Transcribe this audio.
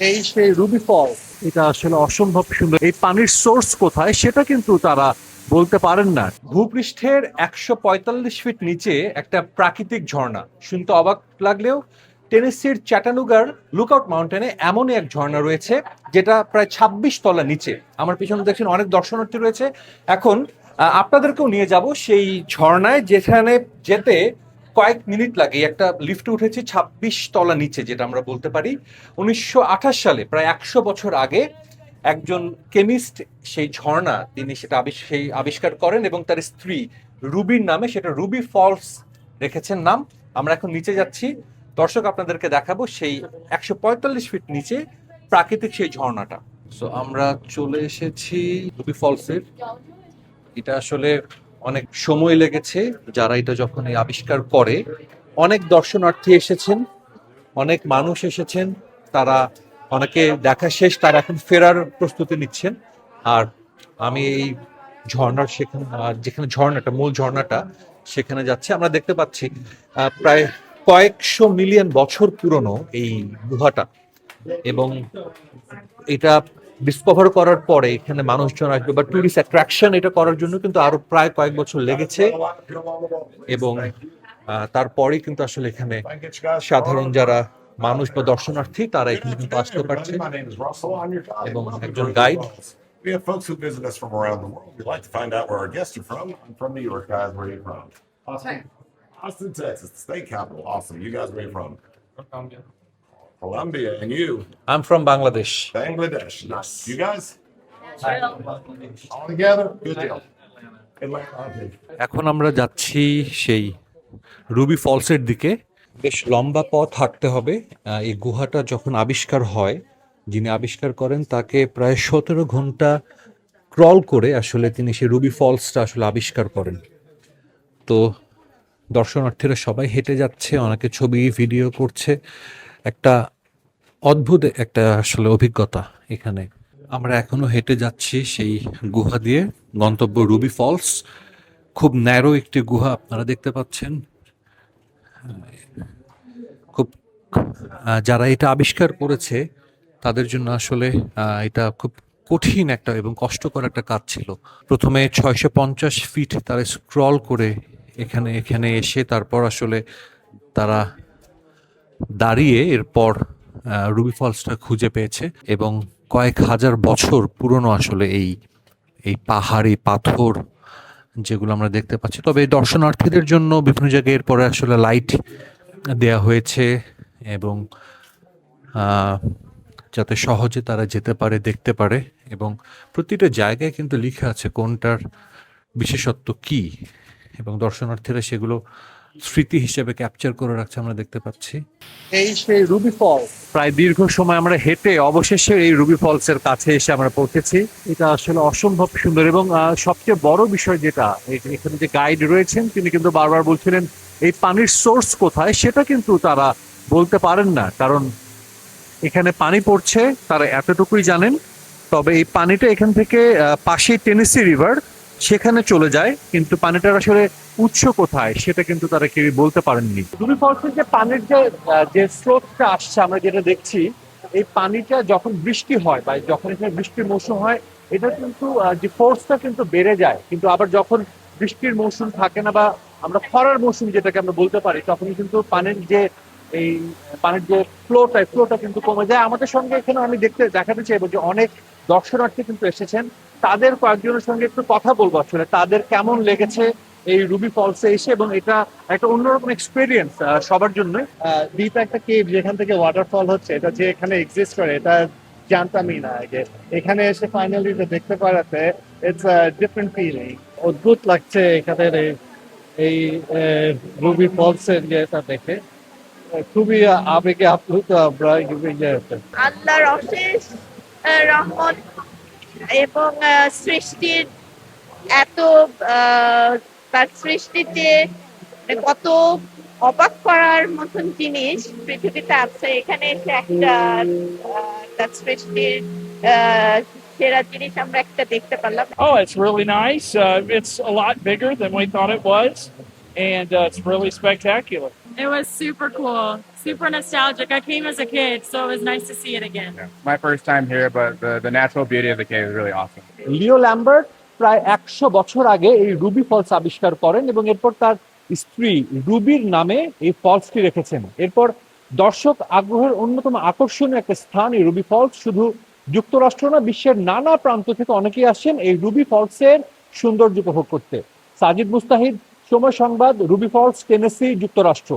এই সেই রুবি ফল, এটা আসলে অসম্ভব সুন্দর। এই পানির সোর্স কোথায় সেটা কিন্তু তারা বলতে পারেন না। ভূপৃষ্ঠের 145 ফিট নিচে একটা প্রাকৃতিক ঝর্ণা, শুনতে অবাক লাগলেও টেনেসির চ্যাটানুগার লুকআউট মাউন্টেনে এমনই এক ঝর্ণা রয়েছে যেটা প্রায় 26 তলা নিচে। আমার পিছনে দেখছেন অনেক দর্শনার্থী রয়েছে। এখন আপনাদেরকেও নিয়ে যাব সেই ঝর্ণায়, যেখানে যেতে কয়েক মিনিট লাগে। একটা লিফটে উঠেছি 26 তলা নিচে, যেটা আমরা বলতে পারি 1928 সালে, প্রায় 100 বছর আগে একজন কেমিস্ট সেই ঝর্ণা তিনি সেটা আবিষ্কার করেন এবং তার স্ত্রী রুবির নামে সেটা রুবি ফলস রেখেছেন নাম। আমরা এখন নিচে যাচ্ছি, দর্শক আপনাদেরকে দেখাবো সেই 145 ফিট নিচে প্রাকৃতিক সেই ঝর্ণাটা। সো আমরা চলে এসেছি রুবি ফলসের। এটা আসলে অনেক সময় লেগেছে যারা এটা যখন এই আবিষ্কার করে। অনেক দর্শনার্থী এসেছেন, অনেক মানুষ এসেছেন, তারা অনেকে দেখা শেষ, তারা এখন ফেরার প্রস্তুতি নিচ্ছেন। আর আমি এই ঝর্ণার সেখানে যেখানে ঝর্ণাটা মূল ঝর্ণাটা সেখানে যাচ্ছে। আমরা দেখতে পাচ্ছি প্রায় কয়েকশো মিলিয়ন বছর পুরনো এই গুহাটা, এবং এটা ডিসকভার করার পরে এখানে মানুষজন আসবে বা টুরিস্ট অ্যাট্রাকশন এটা করার জন্য কিন্তু আরো প্রায় কয়েক বছর লেগেছে। এবং তারপরেই কিন্তু আসলে এখানে সাধারণ যারা মানুষ বা দর্শনার্থী তারা এখানে কিন্তু আসতে পারছে, এবং একজন guide. We have folks who visit us from around the world. We'd like to find out where our guests are from. I'm from New York, guys. Where are you from? Austin. Austin, Texas, the state capital. Awesome. You guys, where are you from? Colombia. Colombia. And you? I'm from Bangladesh. Bangladesh. Nice. You guys? All together? Good deal. এখন আমরা যাচ্ছি সেই Ruby ফলসের দিকে। বেশ লম্বা পথ হাঁটতে হবে। এই গুহাটা যখন আবিষ্কার হয়, যিনি আবিষ্কার করেন তাকে প্রায় 17 ঘন্টা ক্রল করে আসলে তিনি সেই রুবি ফলসটা আসলে আবিষ্কার করেন। তো দর্শনার্থীরা সবাই হেঁটে যাচ্ছে, অনেকে ছবি ভিডিও করছে। একটা অদ্ভুত একটা আসলে অভিজ্ঞতা এখানে। আমরা এখনো হেঁটে যাচ্ছি সেই গুহা দিয়ে, গন্তব্য রুবি ফলস। খুব ন্যারো একটি গুহা আপনারা দেখতে পাচ্ছেন। খুব যারা এটা আবিষ্কার করেছে তাদের জন্য আসলে এটা খুব কঠিন একটা এবং কষ্টকর একটা কাজ ছিল। প্রথমে 650 ফিট তারা স্ক্রল করে এখানে এসে তারপর আসলে তারা দাঁড়িয়ে এরপর রুবি ফলসটা খুঁজে পেয়েছে। এবং কয়েক হাজার বছর পুরনো আসলে এই পাহাড়ি পাথর যেগুলো আমরা দেখতে পাচ্ছি। তবে এই দর্শনার্থীদের জন্য বিভিন্ন জায়গায় এরপরে আসলে লাইট দেয়া হয়েছে, এবং যাতে সহজে তারা যেতে পারে, দেখতে পারে। এবং প্রতিটা জায়গায় কিন্তু লিখা আছে কোনটার বিশেষত্ব কি, এবং দর্শনার্থীরা সেগুলো স্মৃতি হিসেবে ক্যাপচার করে রাখছে, আমরা দেখতে পাচ্ছি। এই সেই রুবি ফলস, প্রায় দীর্ঘ সময় আমরা হেঁটে অবশেষে এই রুবি ফলসের কাছে এসে আমরা পৌঁছেছি। এটা আসলে অসম্ভব সুন্দর, এবং সবচেয়ে বড় বিষয় যেটা, এখানে যে গাইড রয়েছেন তিনি কিন্তু বারবার বলছিলেন এই পানির সোর্স কোথায় সেটা কিন্তু তারা বলতে পারেন না, কারণ এখানে পানি পড়ছে তারা এতটুকুই জানেন। তবে এই পানিটা এখান থেকে পাশেই টেনেসি রিভার, সেখানে চলে যায়, কিন্তু পানিটার আসলে উৎস কোথায় সেটা কিন্তু তারা কেউ বলতে পারেননি। রুবি ফলসের যে পানির যে স্রোতটা আসছে আমরা যেটা দেখছি, এই পানিটা যখন বৃষ্টি হয় বা যখন এখানে বৃষ্টির মৌসুম হয়, এটা কিন্তু যে ফোর্সটা কিন্তু বেড়ে যায়। কিন্তু আবার যখন বৃষ্টির মৌসুম থাকে না বা আমরা খরার মৌসুম যেটাকে আমরা বলতে পারি, তখন কিন্তু এই পানির যে ফ্লোটা কিন্তু কমে যায়। আমাদের সঙ্গে এখানে আমি দেখাতে চাইবো যে অনেক দর্শনার্থী কিন্তু এসেছেন, তাদের কয়েকজনের সঙ্গে একটু কথা বলবো আসলে তাদের কেমন লেগেছে এই রুবি ফলসে এসে। এবং এটা একটা অন্যরকম এক্সপিরিয়েন্স সবার জন্য। দ্বীপ একটা কেভ যেখান থেকে ওয়াটারফল হচ্ছে, এটা যে এখানে এক্সিস্ট করে এটা জানতামই না আগে। এখানে এসে ফাইনালি এটা দেখতে পারাতে ইটস ডিফারেন্ট ফিলিং। অদ্ভুত লাগছে এখানের এই রুবি ফলসের যেটা দেখে, খুবই আবেগে আপ্লুত আমরা। আল্লাহর অশেষ রহমত এবং সৃষ্টির এত তার সৃষ্টিতে কত অবাক করার মতন জিনিস পৃথিবীতে আছে। এখানে এসে একটা তার সৃষ্টির সেরা জিনিস আমরা একটা দেখতে পারলাম। Oh, it's really nice. It's a lot bigger than we thought it was, and it's really spectacular. It was super cool. super nostalgic. I came as a kid, so it was nice to see it again. My first time here, but the natural beauty of the cave is really awesome. Leo Lambert প্রায় 100 বছর আগে এই Ruby false আবিষ্কার করেন এবং এরপর তার স্ত্রী রুবির নামে এই ফলসটি রেখেছেন। এরপর দর্শক আগ্রহের অন্যতম আকর্ষণীয় একটা স্থান এই রুবি ফলস। শুধু যুক্তরাষ্ট্র না, বিশ্বের নানা প্রান্ত থেকে অনেকেই আসেন এই রুবি ফলসের সৌন্দর্য উপভোগ করতে। সাজিদ মুস্তাহিদ, সময় সংবাদ, রুবি ফলস, টেনেসি, যুক্তরাষ্ট্র।